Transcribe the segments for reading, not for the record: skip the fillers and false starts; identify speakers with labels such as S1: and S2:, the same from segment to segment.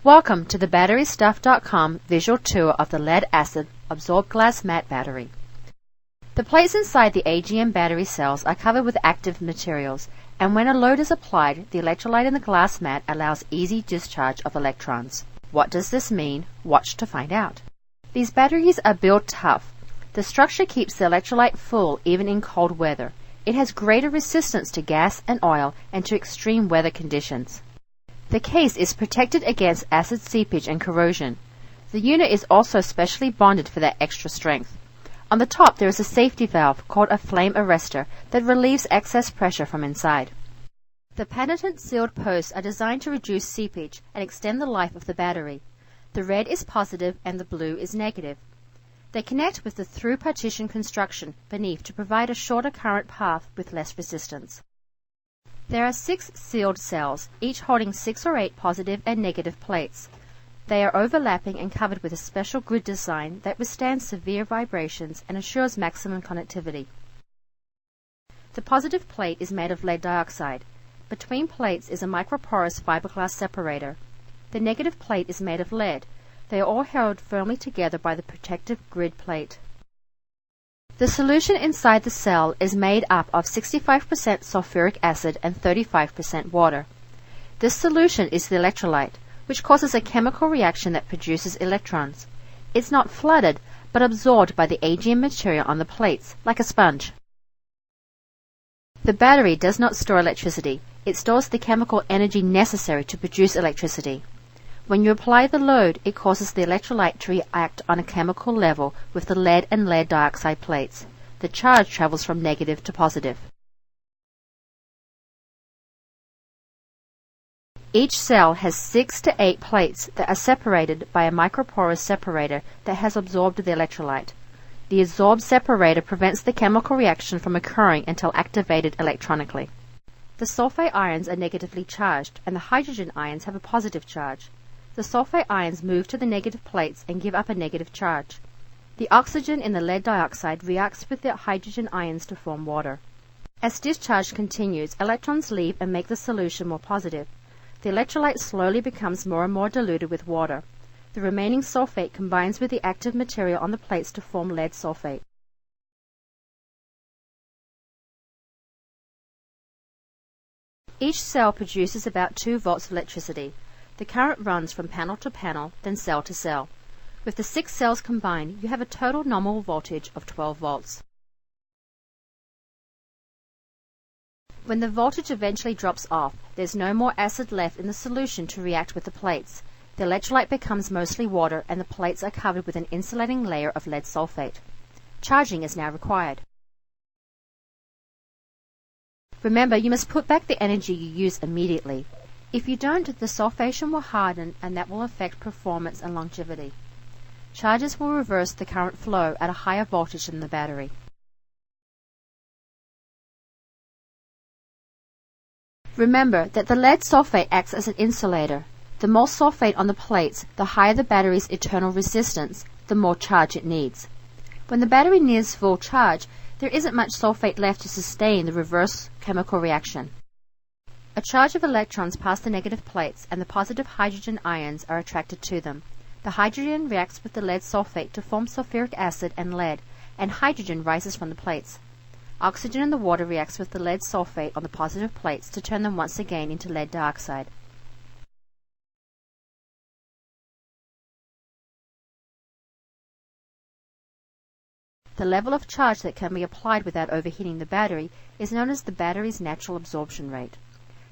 S1: Welcome to the BatteryStuff.com visual tour of the lead-acid absorbed glass mat battery. The plates inside the AGM battery cells are covered with active materials, and when a load is applied, the electrolyte in the glass mat allows easy discharge of electrons. What does this mean? Watch to find out. These batteries are built tough. The structure keeps the electrolyte full even in cold weather. It has greater resistance to gas and oil and to extreme weather conditions. The case is protected against acid seepage and corrosion. The unit is also specially bonded for that extra strength. On the top there is a safety valve called a flame arrestor that relieves excess pressure from inside. The patented sealed posts are designed to reduce seepage and extend the life of the battery. The red is positive and the blue is negative. They connect with the through partition construction beneath to provide a shorter current path with less resistance. There are 6 sealed cells, each holding 6 or 8 positive and negative plates. They are overlapping and covered with a special grid design that withstands severe vibrations and assures maximum connectivity. The positive plate is made of lead dioxide. Between plates is a microporous fiberglass separator. The negative plate is made of lead. They are all held firmly together by the protective grid plate. The solution inside the cell is made up of 65% sulfuric acid and 35% water. This solution is the electrolyte, which causes a chemical reaction that produces electrons. It's not flooded, but absorbed by the AGM material on the plates, like a sponge. The battery does not store electricity. It stores the chemical energy necessary to produce electricity. When you apply the load, it causes the electrolyte to react on a chemical level with the lead and lead dioxide plates. The charge travels from negative to positive. Each cell has 6 to 8 plates that are separated by a microporous separator that has absorbed the electrolyte. The absorbed separator prevents the chemical reaction from occurring until activated electronically. The sulfate ions are negatively charged, and the hydrogen ions have a positive charge. The sulfate ions move to the negative plates and give up a negative charge. The oxygen in the lead dioxide reacts with the hydrogen ions to form water. As discharge continues, electrons leave and make the solution more positive. The electrolyte slowly becomes more and more diluted with water. The remaining sulfate combines with the active material on the plates to form lead sulfate. Each cell produces about 2 volts of electricity. The current runs from panel to panel, then cell to cell. With the 6 cells combined, you have a total nominal voltage of 12 volts. When the voltage eventually drops off, there's no more acid left in the solution to react with the plates. The electrolyte becomes mostly water and the plates are covered with an insulating layer of lead sulfate. Charging is now required. Remember, you must put back the energy you use immediately. If you don't, the sulfation will harden and that will affect performance and longevity. Charges will reverse the current flow at a higher voltage than the battery. Remember that the lead sulfate acts as an insulator. The more sulfate on the plates, the higher the battery's internal resistance, the more charge it needs. When the battery nears full charge, there isn't much sulfate left to sustain the reverse chemical reaction. A charge of electrons pass the negative plates and the positive hydrogen ions are attracted to them. The hydrogen reacts with the lead sulfate to form sulfuric acid and lead, and hydrogen rises from the plates. Oxygen in the water reacts with the lead sulfate on the positive plates to turn them once again into lead dioxide. The level of charge that can be applied without overheating the battery is known as the battery's natural absorption rate.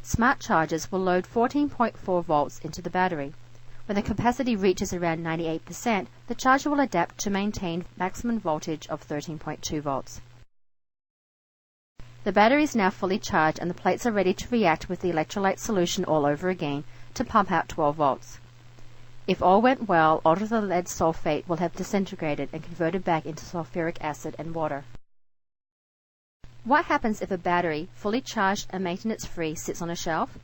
S1: Smart chargers will load 14.4 volts into the battery. When the capacity reaches around 98%, the charger will adapt to maintain maximum voltage of 13.2 volts. The battery is now fully charged and the plates are ready to react with the electrolyte solution all over again to pump out 12 volts. If all went well, all of the lead sulfate will have disintegrated and converted back into sulfuric acid and water. What happens if a battery, fully charged and maintenance-free, sits on a shelf?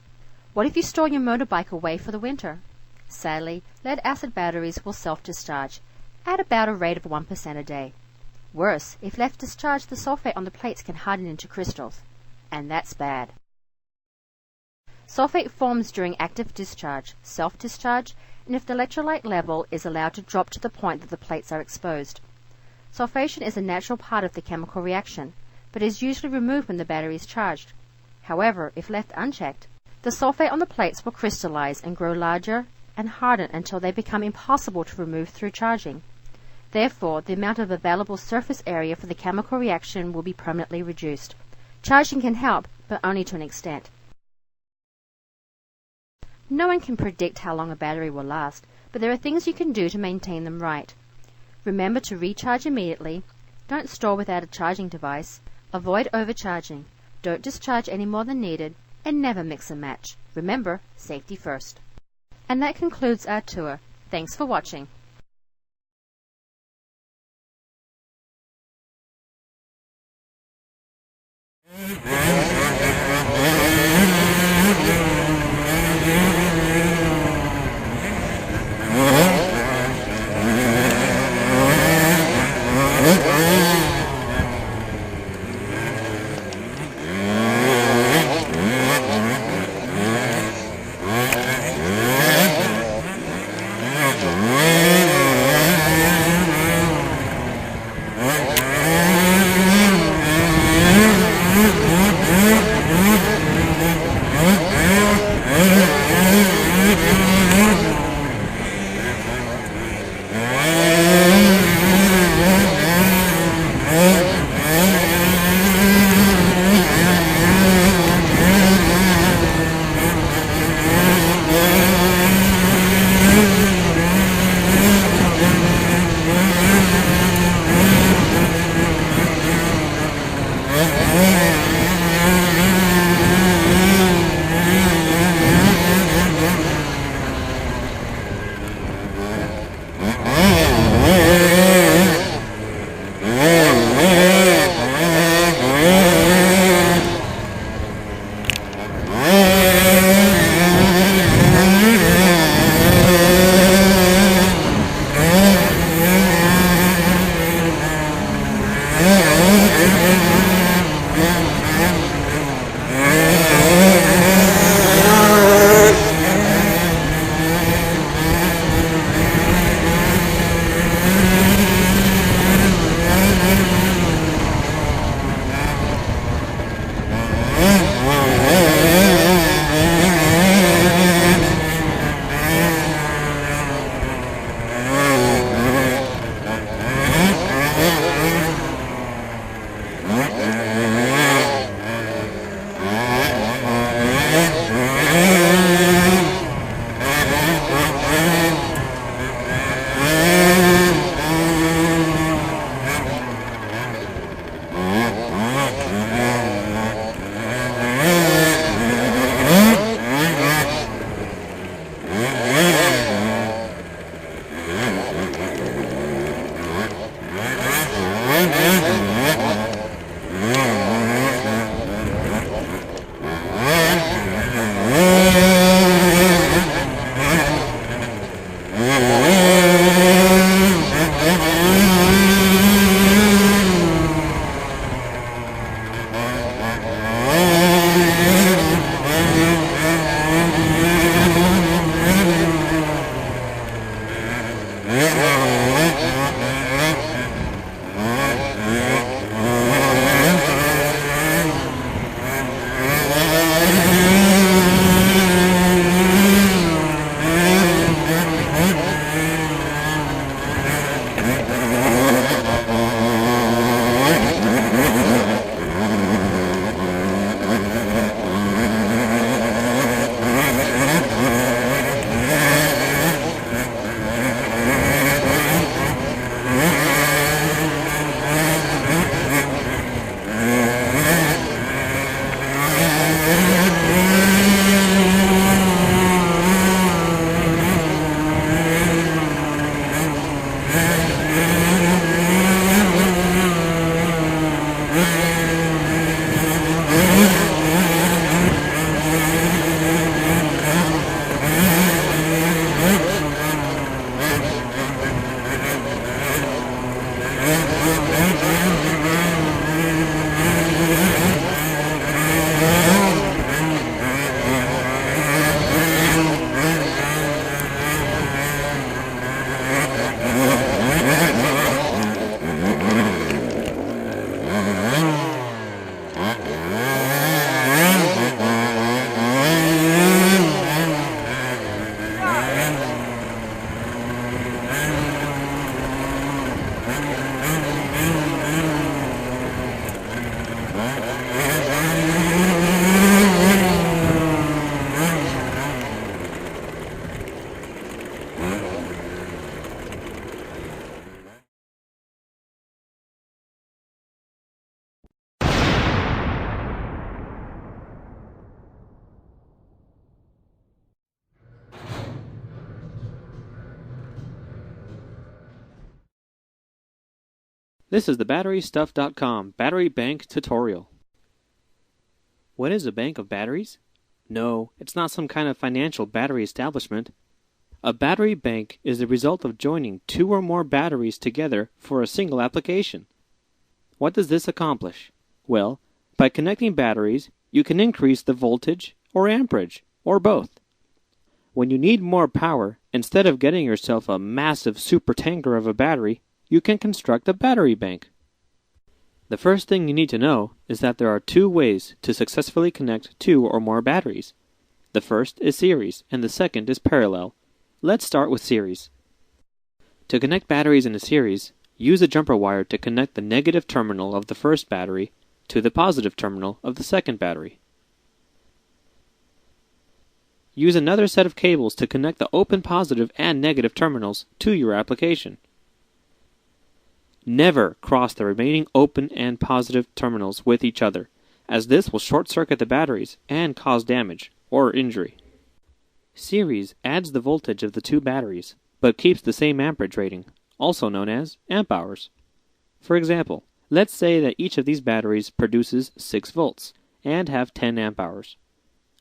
S1: What if you store your motorbike away for the winter? Sadly, lead-acid batteries will self-discharge at about a rate of 1% a day. Worse, if left discharged, the sulfate on the plates can harden into crystals, and that's bad. Sulfate forms during active discharge, self-discharge, and if the electrolyte level is allowed to drop to the point that the plates are exposed. Sulfation is a natural part of the chemical reaction, but is usually removed when the battery is charged. However, if left unchecked, the sulfate on the plates will crystallize and grow larger and harden until they become impossible to remove through charging. Therefore, the amount of available surface area for the chemical reaction will be permanently reduced. Charging can help, but only to an extent. No one can predict how long a battery will last, but there are things you can do to maintain them right. Remember to recharge immediately, don't store without a charging device, avoid overcharging, don't discharge any more than needed, and never mix and match. Remember, safety first. And that concludes our tour. Thanks for watching.
S2: Yeah. This is the BatteryStuff.com Battery Bank Tutorial. What is a bank of batteries? No, it's not some kind of financial battery establishment. A battery bank is the result of joining two or more batteries together for a single application. What does this accomplish? Well, by connecting batteries, you can increase the voltage or amperage, or both. When you need more power, instead of getting yourself a massive supertanker of a battery, you can construct a battery bank. The first thing you need to know is that there are two ways to successfully connect two or more batteries. The first is series, and the second is parallel. Let's start with series. To connect batteries in a series, use a jumper wire to connect the negative terminal of the first battery to the positive terminal of the second battery. Use another set of cables to connect the open positive and negative terminals to your application. Never cross the remaining open and positive terminals with each other, as this will short-circuit the batteries and cause damage or injury. Series adds the voltage of the two batteries, but keeps the same amperage rating, also known as amp hours. For example, let's say that each of these batteries produces 6 volts and have 10 amp hours.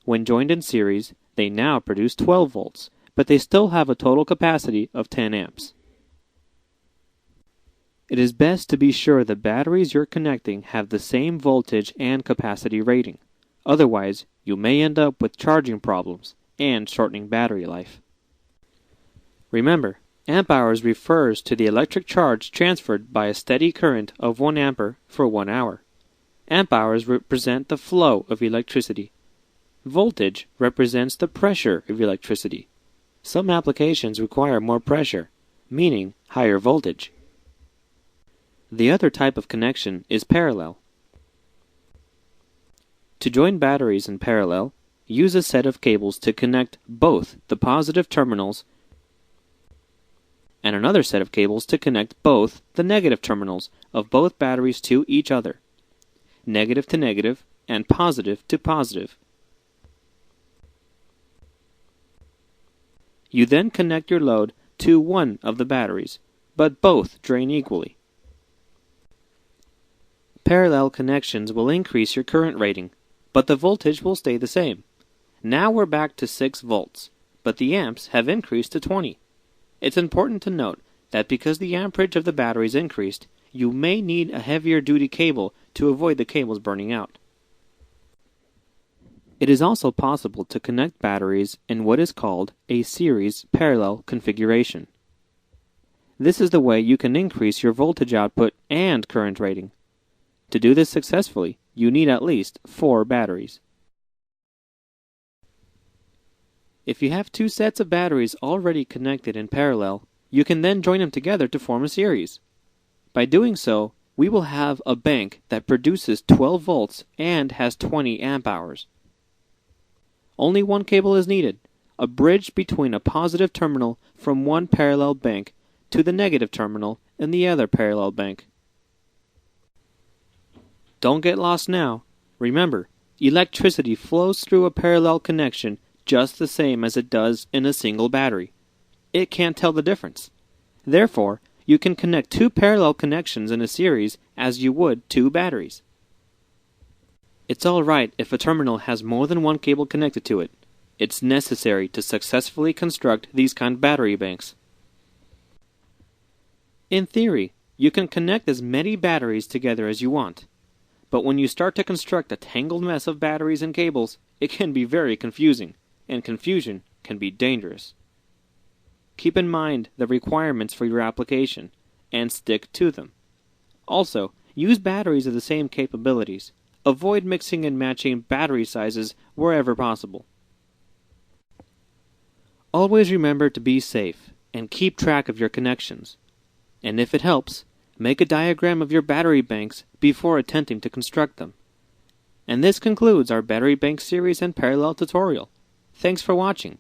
S2: When joined in series, they now produce 12 volts, but they still have a total capacity of 10 amps. It is best to be sure the batteries you're connecting have the same voltage and capacity rating. Otherwise, you may end up with charging problems and shortening battery life. Remember, amp hours refers to the electric charge transferred by a steady current of 1 ampere for 1 hour. Amp hours represent the flow of electricity. Voltage represents the pressure of electricity. Some applications require more pressure, meaning higher voltage. The other type of connection is parallel. To join batteries in parallel, use a set of cables to connect both the positive terminals and another set of cables to connect both the negative terminals of both batteries to each other, negative to negative and positive to positive. You then connect your load to one of the batteries, but both drain equally. Parallel connections will increase your current rating, but the voltage will stay the same. Now we're back to 6 volts, but the amps have increased to 20. It's important to note that because the amperage of the batteries increased, you may need a heavier duty cable to avoid the cables burning out. It is also possible to connect batteries in what is called a series parallel configuration. This is the way you can increase your voltage output and current rating. To do this successfully, you need at least 4 batteries. If you have 2 sets of batteries already connected in parallel, you can then join them together to form a series. By doing so, we will have a bank that produces 12 volts and has 20 amp hours. Only one cable is needed, a bridge between a positive terminal from one parallel bank to the negative terminal in the other parallel bank. Don't get lost now. Remember, electricity flows through a parallel connection just the same as it does in a single battery. It can't tell the difference. Therefore, you can connect 2 parallel connections in a series as you would 2 batteries. It's alright if a terminal has more than one cable connected to it. It's necessary to successfully construct these kind of battery banks. In theory, you can connect as many batteries together as you want. But when you start to construct a tangled mess of batteries and cables, it can be very confusing, and confusion can be dangerous. Keep in mind the requirements for your application, and stick to them. Also, use batteries of the same capabilities. Avoid mixing and matching battery sizes wherever possible. Always remember to be safe, and keep track of your connections. And if it helps, make a diagram of your battery banks before attempting to construct them. And this concludes our battery bank series and parallel tutorial. Thanks for watching.